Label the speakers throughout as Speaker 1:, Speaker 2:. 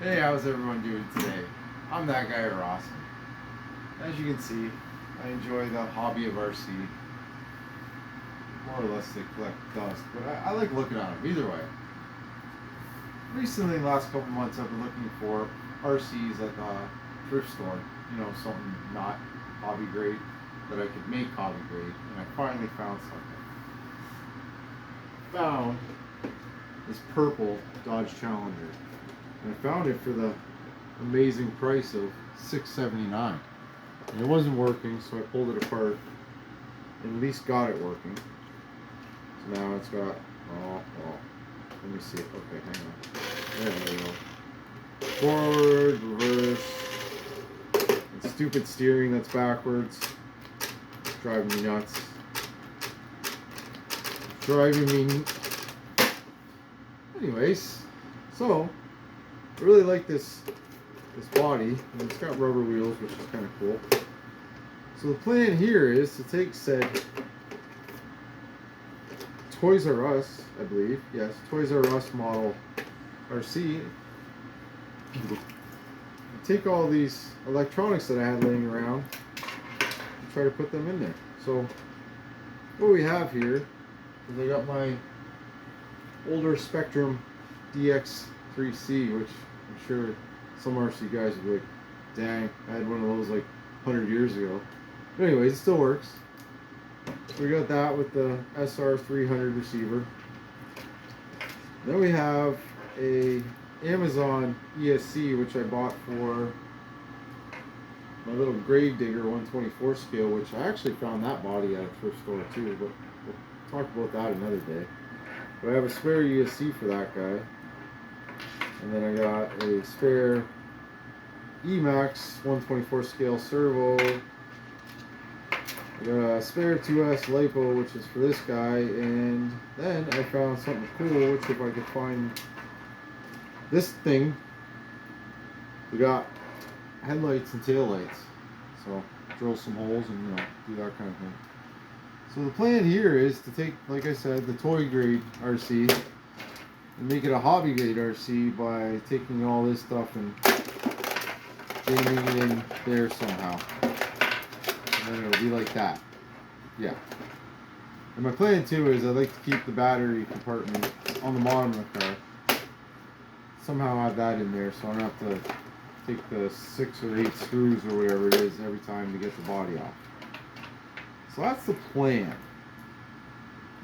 Speaker 1: Hey, how's everyone doing today? I'm that guy Ross. As you can see, I enjoy the hobby of RC. More or less they collect dust, but I like looking at them either way. Recently, the last couple months, I've been looking for RCs at the thrift store. You know, something not hobby grade that I could make hobby grade, and I finally found something. Found this purple Dodge Challenger. And I found it for the amazing price of $679. And it wasn't working, so I pulled it apart and at least got it working. So now it's got, let me see it. Okay, hang on. There we go. Forward, reverse. And stupid steering that's backwards. It's driving me nuts. Anyways, so I really like this body, and it's got rubber wheels, which is kind of cool. So the plan here is to take said Toys R Us, I believe, yes, Toys R Us model RC, and take all these electronics that I had laying around and try to put them in there. So what we have here is I got my older Spectrum DX3C, which I'm sure some RC guys would be like, dang, I had one of those like 100 years ago. But anyways, it still works. So we got that with the SR300 receiver. Then we have a Amazon ESC, which I bought for my little grave digger 124 scale, which I actually found that body at a thrift store too, but we'll talk about that another day. But I have a spare ESC for that guy. And then I got a spare Emax 124 scale servo. I got a spare 2S LiPo, which is for this guy. And then I found something cool, which if I could find this thing, we got headlights and taillights. So drill some holes and, you know, do that kind of thing. So the plan here is to take, like I said, the toy grade RC and make it a hobby grade RC by taking all this stuff and jamming it in there somehow. And then it'll be like that. Yeah. And my plan too is I'd like to keep the battery compartment on the bottom of the car. Somehow add that in there so I don't have to take the 6 or 8 screws or whatever it is every time to get the body off. So that's the plan.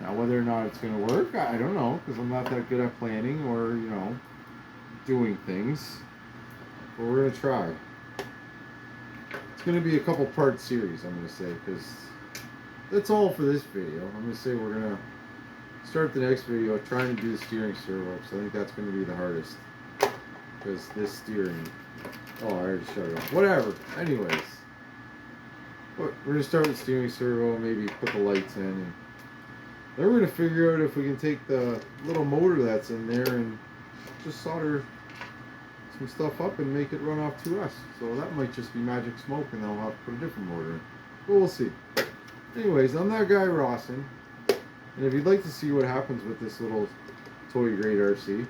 Speaker 1: Now, whether or not it's going to work, I don't know, because I'm not that good at planning or, you know, doing things. But we're going to try. It's going to be a couple part series, I'm going to say, because that's all for this video. I'm going to say we're going to start the next video trying to do the steering servo, because I think that's going to be the hardest. Because this steering... Oh, I already shut it off. Whatever. Anyways. But we're going to start with the steering servo, maybe put the lights in, and then we're going to figure out if we can take the little motor that's in there and just solder some stuff up and make it run off 2S. So that might just be magic smoke, and then I'll have to put a different motor in. But we'll see. Anyways, I'm that guy Rawson, and if you'd like to see what happens with this little toy grade RC,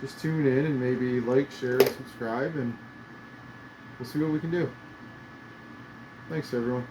Speaker 1: just tune in and maybe like, share, and subscribe, and we'll see what we can do. Thanks, everyone.